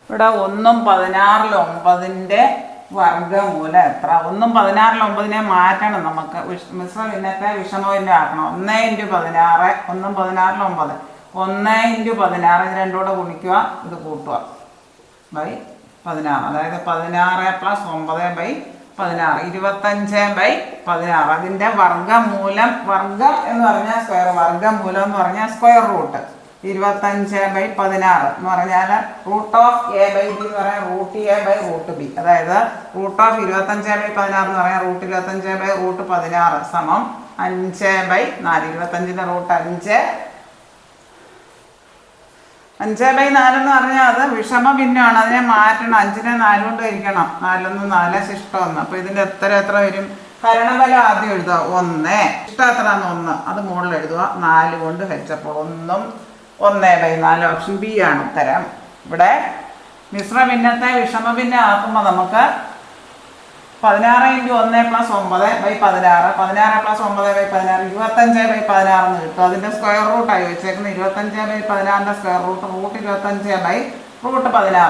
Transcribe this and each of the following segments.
ഇവിടെ 1/16 വർഗ്ഗമൂലം എത്ര? 1/16 മാറ്റണം നമുക്ക്. മിശ്ര ഭിന്നത്തെ വിഷമഭിന്നം ആക്കണം. 1 × 16 1/16 1 × 16 ഇത് രണ്ടും കൂടെ ഗുണിക്കുക, ഇത് കൂട്ടുക ബൈ 16. അതായത് 16 + 9/16 25/16. അതിൻ്റെ വർഗ്ഗമൂലം, വർഗ്ഗം എന്ന് പറഞ്ഞാൽ സ്ക്വയർ, വർഗ്ഗമൂലം എന്ന് പറഞ്ഞാൽ സ്ക്വയർ റൂട്ട്. 25/16 എന്ന് പറഞ്ഞാൽ √a/b എന്ന് പറയാൻ √a/√b. അതായത് √25/16 എന്ന് പറയാൻ √25/√16 സമം 5/4. 25ന്റെ റൂട്ട് 5. 5/4 എന്ന് പറഞ്ഞാൽ അത് വിഷമ ഭിന്നമാണ്, അതിനെ മാറ്റണം. 5നെ 4 കൊണ്ട് ഹരിക്കണം. 4 × 1 4 ശിഷ്ടം 1. അപ്പോൾ ഇതിൻ്റെ എത്ര വരും? ഹരണഫലം ആദ്യം എഴുതുക 1, ശിഷ്ടം എത്രയാണ് 1, അത് മുകളിൽ എഴുതുക. 4 കൊണ്ട് ഹരിച്ചപ്പോൾ 1/4. ഓപ്ഷൻ ബി ആണ് ഉത്തരം. ഇവിടെ മിശ്ര ഭിന്നത്തെ വിഷമ ഭിന്നം ആക്കുമ്പോൾ നമുക്ക് 16 × 1 + 9/16 16 + 9/16 25/16 എന്ന് കിട്ടും. അതിൻ്റെ സ്ക്വയർ റൂട്ടായി വെച്ചേക്കുന്നത് 25/16ന്റെ സ്ക്വയർ റൂട്ട് √25/√16.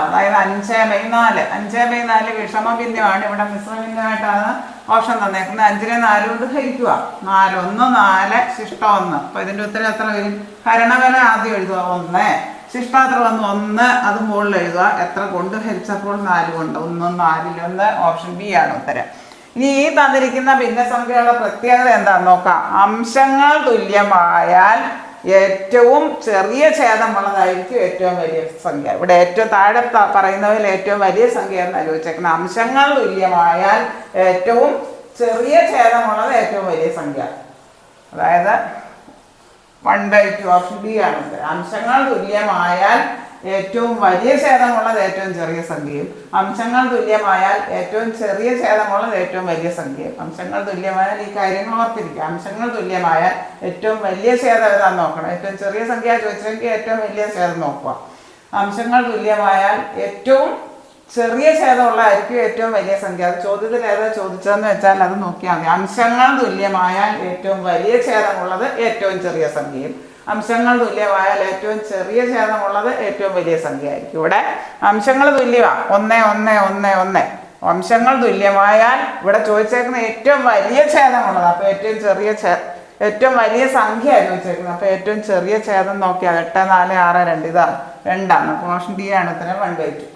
അതായത് 5/4. 5/4 വിഷമ ഭിന്നമാണ്. ഇവിടെ മിശ്ര ഭിന്നമായിട്ടാണ് ഓപ്ഷൻ തന്നേക്കുന്നത്. 5നെ 4 കൊണ്ട് ഹരിക്കുക. 4 1 4 ശിഷ്ടം 1. അപ്പോൾ ഇതിൻ്റെ ഉത്തരം എത്ര വരും? ഹരണഫലം ആദ്യം എഴുതുക 1, ശിഷ്ടാത്ര വന്ന് 1, അത് മുകളിൽ എഴുതുക. എത്ര കൊണ്ട് ഹരിച്ചപ്പോൾ? 4 കൊണ്ട്. 1 4 1. ഓപ്ഷൻ ബി ആണ് ഉത്തരം. ഇനി ഈ തന്നിരിക്കുന്ന ഭിന്നസംഖ്യകളുടെ പ്രത്യേകത എന്താണെന്ന് നോക്കാം. അംശങ്ങൾ തുല്യമായാൽ ഏറ്റവും ചെറിയ ഛേദമുള്ളതായിരിക്കും ഏറ്റവും വലിയ സംഖ്യ. ഇവിടെ ഏറ്റവും താഴെ പറയുന്നതിൽ ഏറ്റവും വലിയ സംഖ്യ എന്ന് ആലോചിച്ചേക്കുന്നത്. അംശങ്ങൾ തുല്യമായാൽ ഏറ്റവും ചെറിയ ഛേദമുള്ളത് ഏറ്റവും വലിയ സംഖ്യ. അതായത് 1/2. ഓപ്ഷൻ ബി ആണ്. അംശങ്ങൾ തുല്യമായാൽ ഏറ്റവും വലിയ ഛേദമുള്ളത് ഏറ്റവും ചെറിയ സംഖ്യയും, അംശങ്ങൾ തുല്യമായാൽ ഏറ്റവും ചെറിയ ഛേദമുള്ളത് ഏറ്റവും വലിയ സംഖ്യയും. അംശങ്ങൾ തുല്യമായാൽ ഈ കാര്യങ്ങൾ ഓർത്തിരിക്കുക. അംശങ്ങൾ തുല്യമായാൽ ഏറ്റവും വലിയ ഛേദം ഏതാന്ന് നോക്കണം. ഏറ്റവും ചെറിയ സംഖ്യ ചോദിച്ചെങ്കിൽ ഏറ്റവും വലിയ ഛേദം നോക്കുക. അംശങ്ങൾ തുല്യമായാൽ ഏറ്റവും ചെറിയ ഛേദമുള്ളതായിരിക്കും ഏറ്റവും വലിയ സംഖ്യ. അത് ചോദ്യത്തിൽ ഏതാ ചോദിച്ചതെന്ന് വെച്ചാൽ അത് നോക്കിയാൽ മതി. അംശങ്ങൾ തുല്യമായാൽ ഏറ്റവും വലിയ ഛേദമുള്ളത് ഏറ്റവും ചെറിയ സംഖ്യയും, അംശങ്ങൾ തുല്യമായാൽ ഏറ്റവും ചെറിയ ഛേദമുള്ളത് ഏറ്റവും വലിയ സംഖ്യ ആയിരിക്കും. ഇവിടെ അംശങ്ങൾ തുല്യമാണ് 1 1 1 1. അംശങ്ങൾ തുല്യമായാൽ ഇവിടെ ചോദിച്ചേക്കുന്ന ഏറ്റവും വലിയ ഛേദമുള്ളത്. അപ്പോൾ ഏറ്റവും വലിയ സംഖ്യ ചോദിച്ചേക്കുന്നത്. അപ്പോൾ ഏറ്റവും ചെറിയ ഛേദം നോക്കിയാൽ 8 4 6 2 ഇതാണ് 2. അപ്പോൾ ഓപ്ഷൻ ഡി ആണ് ഉത്തരം 1/2.